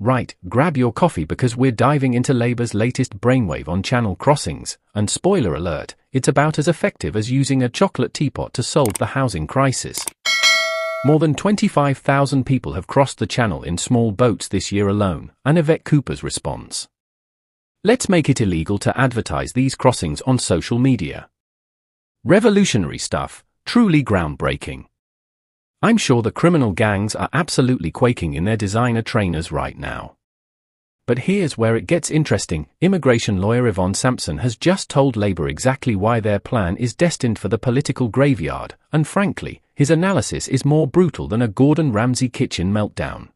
Right, grab your coffee because we're diving into Labour's latest brainwave on channel crossings, and spoiler alert, it's about as effective as using a chocolate teapot to solve the housing crisis. More than 25,000 people have crossed the channel in small boats this year alone, and Yvette Cooper's response. Let's make it illegal to advertise these crossings on social media. Revolutionary stuff, truly groundbreaking. I'm sure the criminal gangs are absolutely quaking in their designer trainers right now. But here's where it gets interesting. Immigration lawyer Ivon Sampson has just told Labour exactly why their plan is destined for the political graveyard, and frankly, his analysis is more brutal than a Gordon Ramsay kitchen meltdown.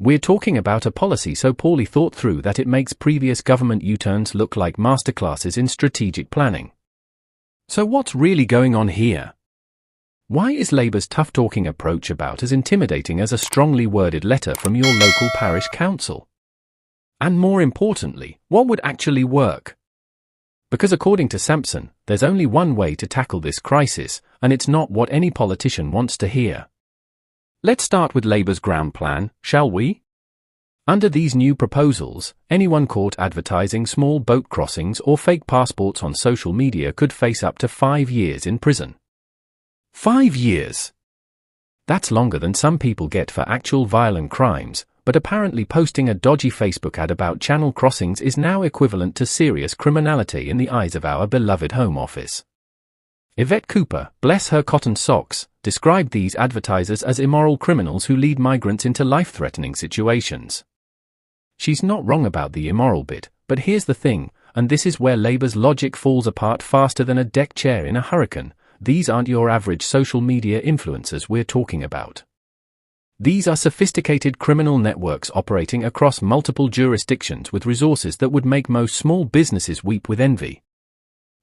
We're talking about a policy so poorly thought through that it makes previous government U-turns look like masterclasses in strategic planning. So what's really going on here? Why is Labour's tough-talking approach about as intimidating as a strongly worded letter from your local parish council? And more importantly, what would actually work? Because according to Sampson, there's only one way to tackle this crisis, and it's not what any politician wants to hear. Let's start with Labour's ground plan, shall we? Under these new proposals, anyone caught advertising small boat crossings or fake passports on social media could face up to 5 years in prison. 5 years! That's longer than some people get for actual violent crimes, but apparently posting a dodgy Facebook ad about channel crossings is now equivalent to serious criminality in the eyes of our beloved Home Office. Yvette Cooper, bless her cotton socks, described these advertisers as immoral criminals who lead migrants into life-threatening situations. She's not wrong about the immoral bit, but here's the thing, and this is where Labour's logic falls apart faster than a deck chair in a hurricane. These aren't your average social media influencers we're talking about. These are sophisticated criminal networks operating across multiple jurisdictions with resources that would make most small businesses weep with envy.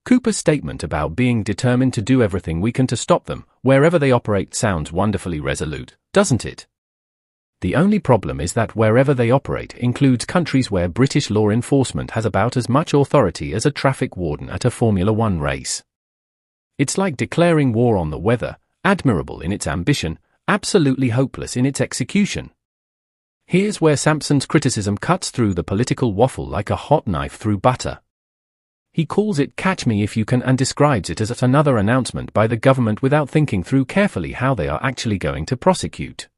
Cooper's statement about being determined to do everything we can to stop them, wherever they operate, sounds wonderfully resolute, doesn't it? The only problem is that wherever they operate includes countries where British law enforcement has about as much authority as a traffic warden at a Formula One race. It's like declaring war on the weather, admirable in its ambition, absolutely hopeless in its execution. Here's where Sampson's criticism cuts through the political waffle like a hot knife through butter. He calls it "catch me if you can" and describes it as another announcement by the government without thinking through carefully how they are actually going to prosecute.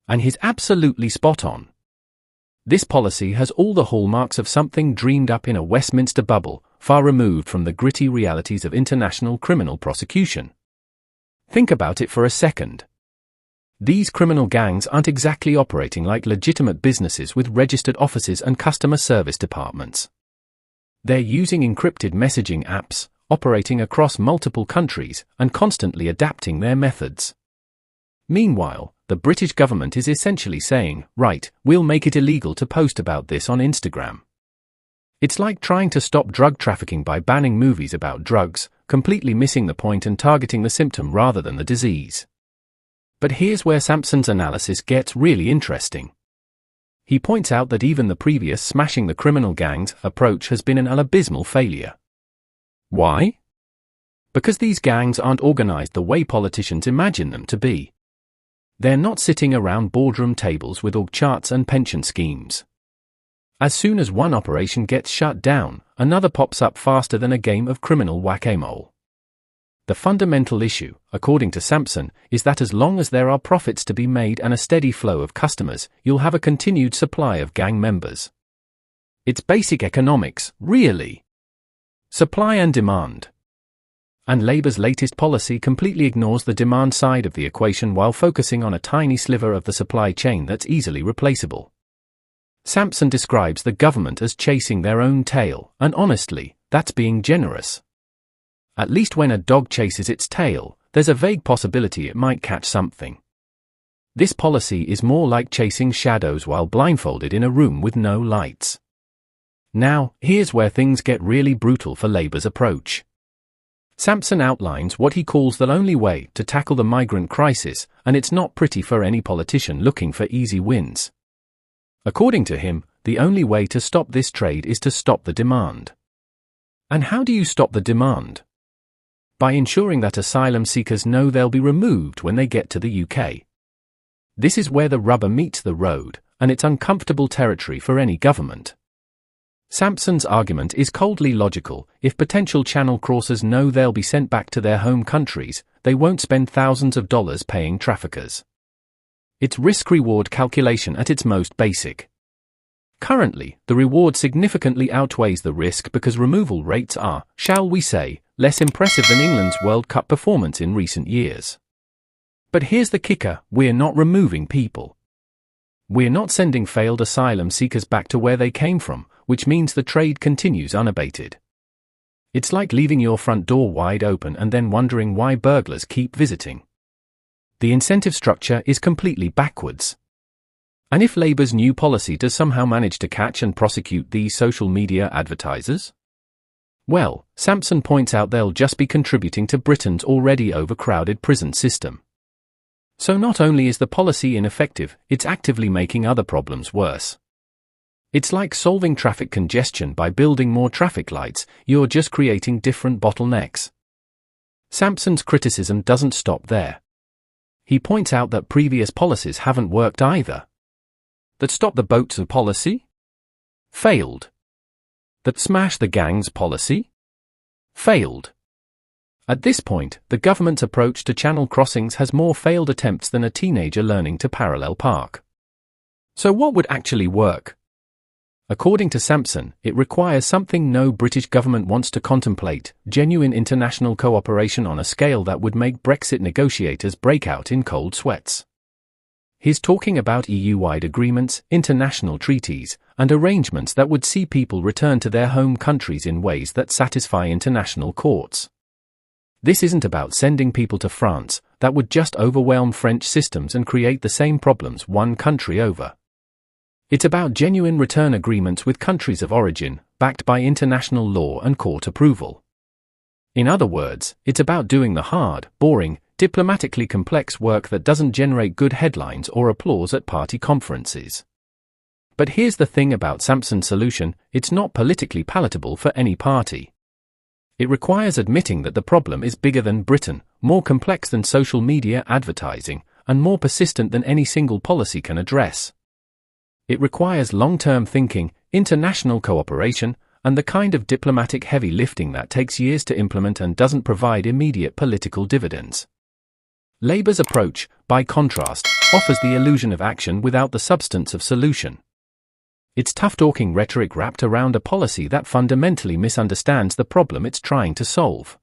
And he's absolutely spot on. This policy has all the hallmarks of something dreamed up in a Westminster bubble, far removed from the gritty realities of international criminal prosecution. Think about it for a second. These criminal gangs aren't exactly operating like legitimate businesses with registered offices and customer service departments. They're using encrypted messaging apps, operating across multiple countries, and constantly adapting their methods. Meanwhile, the British government is essentially saying, right, we'll make it illegal to post about this on Instagram. It's like trying to stop drug trafficking by banning movies about drugs, completely missing the point and targeting the symptom rather than the disease. But here's where Sampson's analysis gets really interesting. He points out that even the previous smashing the criminal gangs approach has been an abysmal failure. Why? Because these gangs aren't organized the way politicians imagine them to be. They're not sitting around boardroom tables with org charts and pension schemes. As soon as one operation gets shut down, another pops up faster than a game of criminal whack-a-mole. The fundamental issue, according to Sampson, is that as long as there are profits to be made and a steady flow of customers, you'll have a continued supply of gang members. It's basic economics, really. Supply and demand. And Labour's latest policy completely ignores the demand side of the equation while focusing on a tiny sliver of the supply chain that's easily replaceable. Sampson describes the government as chasing their own tail, and honestly, that's being generous. At least when a dog chases its tail, there's a vague possibility it might catch something. This policy is more like chasing shadows while blindfolded in a room with no lights. Now, here's where things get really brutal for Labour's approach. Sampson outlines what he calls the only way to tackle the migrant crisis, and it's not pretty for any politician looking for easy wins. According to him, the only way to stop this trade is to stop the demand. And how do you stop the demand? By ensuring that asylum seekers know they'll be removed when they get to the UK. This is where the rubber meets the road, and it's uncomfortable territory for any government. Sampson's argument is coldly logical. If potential channel crossers know they'll be sent back to their home countries, they won't spend thousands of dollars paying traffickers. It's risk-reward calculation at its most basic. Currently, the reward significantly outweighs the risk because removal rates are, shall we say, less impressive than England's World Cup performance in recent years. But here's the kicker: we're not removing people. We're not sending failed asylum seekers back to where they came from, which means the trade continues unabated. It's like leaving your front door wide open and then wondering why burglars keep visiting. The incentive structure is completely backwards. And if Labour's new policy does somehow manage to catch and prosecute these social media advertisers? Well, Sampson points out they'll just be contributing to Britain's already overcrowded prison system. So not only is the policy ineffective, it's actively making other problems worse. It's like solving traffic congestion by building more traffic lights, you're just creating different bottlenecks. Sampson's criticism doesn't stop there. He points out that previous policies haven't worked either. That stop the boats policy? Failed. That smash the gangs policy? Failed. At this point, the government's approach to channel crossings has more failed attempts than a teenager learning to parallel park. So what would actually work? According to Sampson, it requires something no British government wants to contemplate: genuine international cooperation on a scale that would make Brexit negotiators break out in cold sweats. He's talking about EU-wide agreements, international treaties, and arrangements that would see people return to their home countries in ways that satisfy international courts. This isn't about sending people to France. That would just overwhelm French systems and create the same problems one country over. It's about genuine return agreements with countries of origin, backed by international law and court approval. In other words, it's about doing the hard, boring, diplomatically complex work that doesn't generate good headlines or applause at party conferences. But here's the thing about Sampson's solution: it's not politically palatable for any party. It requires admitting that the problem is bigger than Britain, more complex than social media advertising, and more persistent than any single policy can address. It requires long-term thinking, international cooperation, and the kind of diplomatic heavy lifting that takes years to implement and doesn't provide immediate political dividends. Labour's approach, by contrast, offers the illusion of action without the substance of solution. It's tough-talking rhetoric wrapped around a policy that fundamentally misunderstands the problem it's trying to solve.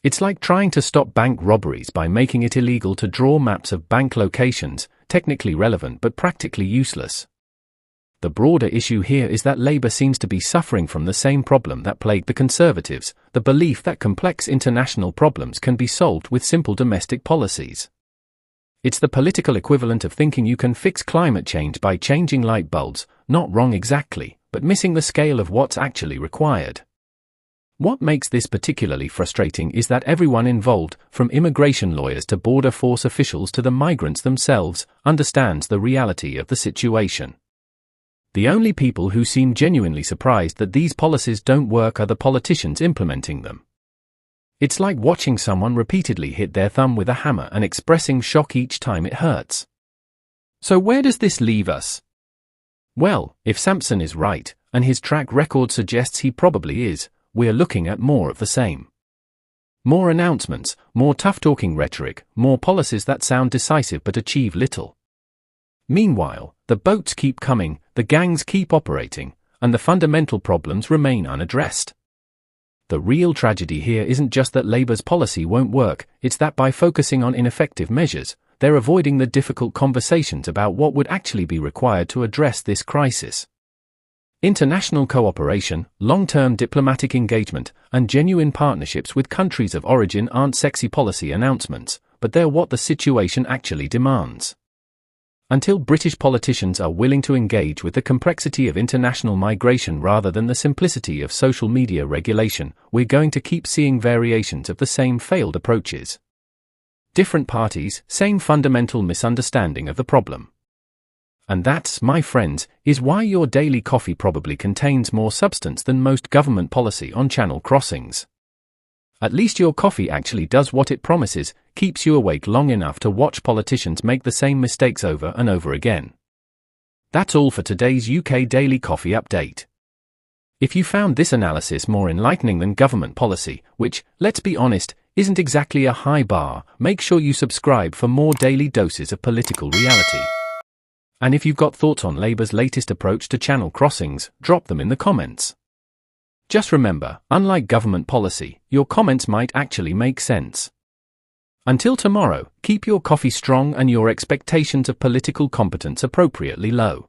It's like trying to stop bank robberies by making it illegal to draw maps of bank locations, technically relevant but practically useless. The broader issue here is that Labour seems to be suffering from the same problem that plagued the Conservatives: the belief that complex international problems can be solved with simple domestic policies. It's the political equivalent of thinking you can fix climate change by changing light bulbs, not wrong exactly, but missing the scale of what's actually required. What makes this particularly frustrating is that everyone involved, from immigration lawyers to border force officials to the migrants themselves, understands the reality of the situation. The only people who seem genuinely surprised that these policies don't work are the politicians implementing them. It's like watching someone repeatedly hit their thumb with a hammer and expressing shock each time it hurts. So where does this leave us? Well, if Sampson is right, and his track record suggests he probably is, we're looking at more of the same. More announcements, more tough-talking rhetoric, more policies that sound decisive but achieve little. Meanwhile, the boats keep coming, the gangs keep operating, and the fundamental problems remain unaddressed. The real tragedy here isn't just that Labour's policy won't work, it's that by focusing on ineffective measures, they're avoiding the difficult conversations about what would actually be required to address this crisis. International cooperation, long-term diplomatic engagement, and genuine partnerships with countries of origin aren't sexy policy announcements, but they're what the situation actually demands. Until British politicians are willing to engage with the complexity of international migration rather than the simplicity of social media regulation, we're going to keep seeing variations of the same failed approaches. Different parties, same fundamental misunderstanding of the problem. And that, my friends, is why your daily coffee probably contains more substance than most government policy on channel crossings. At least your coffee actually does what it promises, keeps you awake long enough to watch politicians make the same mistakes over and over again. That's all for today's UK Daily Coffee Update. If you found this analysis more enlightening than government policy, which, let's be honest, isn't exactly a high bar, make sure you subscribe for more daily doses of political reality. And if you've got thoughts on Labour's latest approach to channel crossings, drop them in the comments. Just remember, unlike government policy, your comments might actually make sense. Until tomorrow, keep your coffee strong and your expectations of political competence appropriately low.